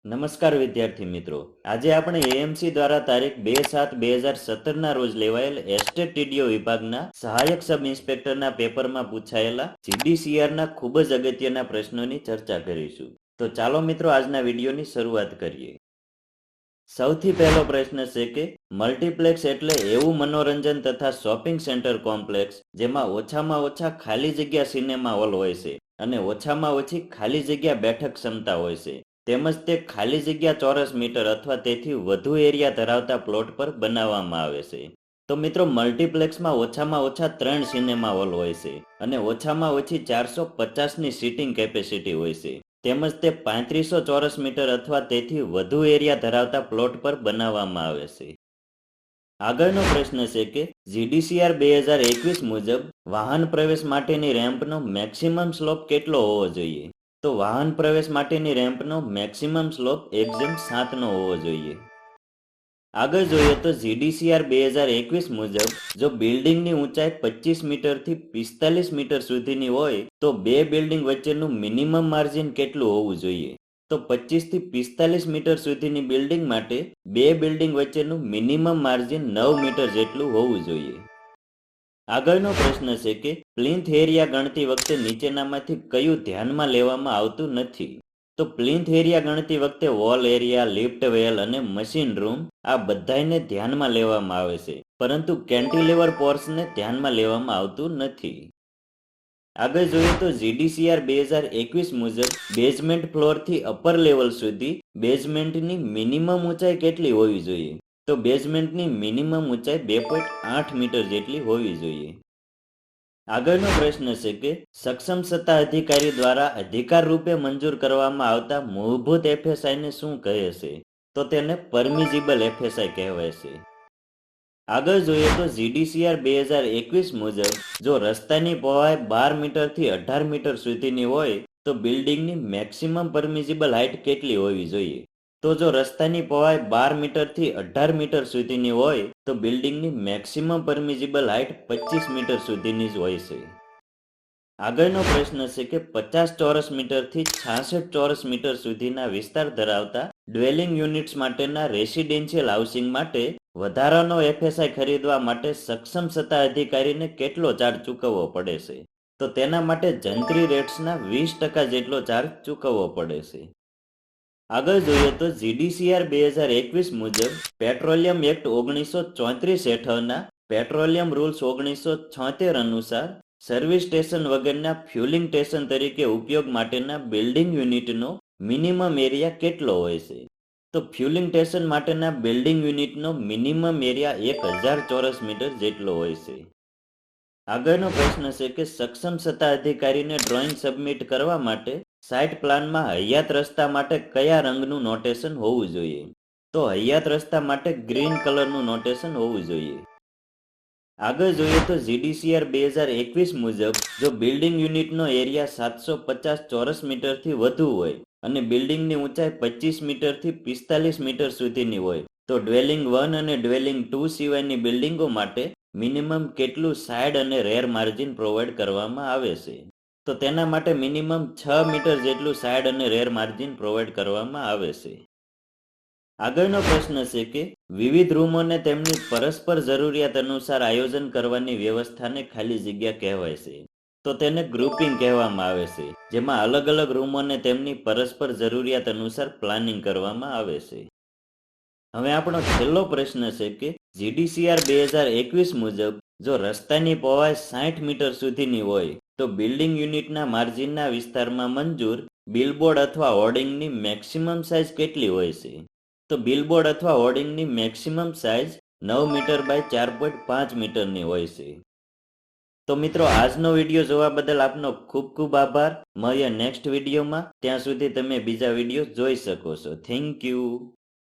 નમસ્કાર વિદ્યાર્થી મિત્રો, આજે આપણે એએમસી દ્વારા તારીખ 2/7/2017 રોજ લેવાયેલ એસ્ટેટ ટીડીઓ વિભાગના સહાયક સબ ઇન્સ્પેક્ટરના પેપરમાં પૂછાયેલા જીડીસીઆરના ખૂબ જ અગત્યના પ્રશ્નોની ચર્ચા કરીશું. તો ચાલો મિત્રો આજના વિડીયોની શરૂઆત કરીએ. સૌથી પહેલો પ્રશ્ન છે કે મલ્ટીપ્લેક્સ એટલે એવું મનોરંજન તથા શોપિંગ સેન્ટર કોમ્પ્લેક્સ જેમાં ઓછામાં ઓછા ખાલી જગ્યા સિનેમા હોલ હોય છે અને ઓછામાં ઓછી ખાલી જગ્યા બેઠક ક્ષમતા હોય છે, તેમજ તે ખાલી જગ્યા ચોરસ મીટર અથવા તેથી વધુ એરિયા ધરાવતા પ્લોટ પર બનાવવામાં આવે છે. તો મિત્રો, મલ્ટીપ્લેક્સમાં ઓછામાં ઓછા 3 સિનેમા હોલ હોય છે અને ઓછામાં ઓછી 450ની સીટિંગ કેપેસિટી હોય છે, તેમજ તે 3500 ચોરસ મીટર અથવા તેથી વધુ એરિયા ધરાવતા પ્લોટ પર બનાવવામાં આવે છે. આગળનો પ્રશ્ન છે કે જીડીસીઆર 2021 મુજબ વાહન પ્રવેશ માટેની રેમ્પનો મેક્સિમમ સ્લોપ કેટલો હોવો જોઈએ? તો વાહન પ્રવેશ માટેની રેમ્પનો મેક્સિમમ સ્લોપ એક્ઝેમ 7નો હોવો જોઈએ. આગળ જોઈએ તો જીડીસીઆર 2021 મુજબ જો બિલ્ડિંગની ઊંચાઈ 25 મીટરથી 45 મીટર સુધીની હોય તો બે બિલ્ડિંગ વચ્ચેનું મિનિમમ માર્જિન કેટલું હોવું જોઈએ? તો 25 થી 45 મીટર સુધીની બિલ્ડિંગ માટે બે બિલ્ડિંગ વચ્ચેનું મિનિમમ માર્જિન 9 મીટર જેટલું હોવું જોઈએ. આગળનો પ્રશ્ન છે કે પ્લિન્થ એરિયા ગણતી વખતે નીચેનામાંથી કયું ધ્યાનમાં લેવામાં આવતું નથી? તો પ્લિન્થ એરિયા ગણતી વખતે વોલ એરિયા, લિફ્ટ વેલ અને મશીન રૂમ આ બધાને ધ્યાનમાં લેવામાં આવે છે, પરંતુ કેન્ટિલેવર પોર્શને ધ્યાનમાં લેવામાં આવતું નથી. આગળ જોઈએ તો જીડીસીઆર 2021 મુજબ બેઝમેન્ટ ફ્લોરથી અપર લેવલ સુધી બેઝમેન્ટની મિનિમમ ઊંચાઈ કેટલી હોવી જોઈએ? તો બેઝમેન્ટની મિનિમમ ઊંચાઈ 2.8 મીટર જેટલી હોવી જોઈએ. આગળનો પ્રશ્ન છે કે સક્ષમ સત્તા અધિકારી દ્વારા અધિકાર રૂપે મંજૂર કરવામાં આવતા મૂળભૂત એફએસઆઈને શું કહે છે? તો તેને પરમિઝિબલ એફએસઆઈ કહેવાય છે. આગળ જોઈએ તો જીડીસીઆર 2021 મુજબ જો રસ્તાની પહોળાઈ 12 મીટરથી 18 મીટર સુધીની હોય તો બિલ્ડિંગની મેક્સિમમ પરમિઝિબલ હાઇટ કેટલી હોવી જોઈએ? તો જો રસ્તાની પહોળાઈ 12 મીટરથી 18 મીટર સુધીની હોય તો બિલ્ડિંગની મેક્સિમમ પરમિઝિબલ હાઇટ 25 મીટર સુધીની જ હોય છે. આગળનો પ્રશ્ન છે કે 50 ચોરસ મીટરથી 66 ચોરસ મીટર સુધીના વિસ્તાર ધરાવતા ડ્વેલિંગ યુનિટ્સ માટેના રેસિડેન્શિયલ હાઉસિંગ માટે વધારાનો એફએસઆઈ ખરીદવા માટે સક્ષમ સત્તા અધિકારીને કેટલો ચાર્જ ચૂકવવો પડે છે? તો તેના માટે જંત્રી રેટ્સના 20% જેટલો ચાર્જ ચૂકવવો પડે છે. આગળ જોઈએ તો જીડીસીઆર 2021 મુજબ પેટ્રોલિયમ એક્ટ 1934 હેઠળના પેટ્રોલિયમ રૂલ્સ 1976 અનુસાર સર્વિસ સ્ટેશન વગરના ફ્યુલિંગ સ્ટેશન તરીકે ઉપયોગ માટેના બિલ્ડિંગ યુનિટનો મિનિમમ એરિયા કેટલો હોય છે? તો ફ્યુલિંગ સ્ટેશન માટેના બિલ્ડિંગ યુનિટનો મિનિમમ એરિયા 1000 ચોરસ મીટર જેટલો હોય છે. આગળનો પ્રશ્ન છે કે સક્ષમ સત્તા અધિકારીને ડ્રોઈંગ સબમિટ કરવા માટે સાઇટ પ્લાનમાં હયાત રસ્તા માટે કયા રંગનું નોટેશન હોવું જોઈએ? તો હયાત રસ્તા માટે ગ્રીન કલરનું નોટેશન હોવું જોઈએ. આગળ જોઈએ તો જીડીસીઆર 2021 મુજબ જો બિલ્ડિંગ યુનિટનો એરિયા 750 ચોરસ મીટરથી વધુ હોય અને બિલ્ડિંગની ઊંચાઈ 25 મીટરથી 45 મીટર સુધીની હોય તો ડ્વેલિંગ 1 અને ડ્વેલિંગ 2 સિવાયની બિલ્ડિંગો માટે મિનિમમ કેટલું સાઇડ અને રેર માર્જિન પ્રોવાઈડ કરવામાં આવે છે? તો તેના માટે મિનિમમ 6 મીટર જેટલું સાઇડ અને રેર માર્જિન પ્રોવાઈડ કરવામાં આવે છે. આગળનો પ્રશ્ન છે કે વિવિધ રૂમોને તેમની પરસ્પર જરૂરિયાત અનુસાર આયોજન કરવાની વ્યવસ્થાને ખાલી જગ્યા કહેવાય છે. તો તેને ગ્રુપિંગ કહેવામાં આવે છે, જેમાં અલગ અલગ રૂમોને તેમની પરસ્પર જરૂરિયાત અનુસાર પ્લાનિંગ કરવામાં આવે છે. હવે આપણો છેલ્લો પ્રશ્ન છે કે જીડીસીઆર 2021 મુજબ જો રસ્તાની પહોળાઈ 60 મીટર સુધીની હોય તો બિલ્ડિંગ યુનિટના માર્જિનના વિસ્તારમાં મંજૂર બિલબોર્ડ અથવા હોર્ડિંગની મેક્સિમમ સાઇઝ કેટલી હોય છે? તો બિલબોર્ડ અથવા હોર્ડિંગની મેક્સિમમ સાઇઝ 9 મીટર બાય 4.5 મીટરની હોય છે. તો મિત્રો, આજનો વિડીયો જોવા બદલ આપનો ખૂબ ખૂબ આભાર. મળીએ નેક્સ્ટ વિડીયોમાં. ત્યાં સુધી તમે બીજા વિડીયો જોઈ શકો છો. Thank you.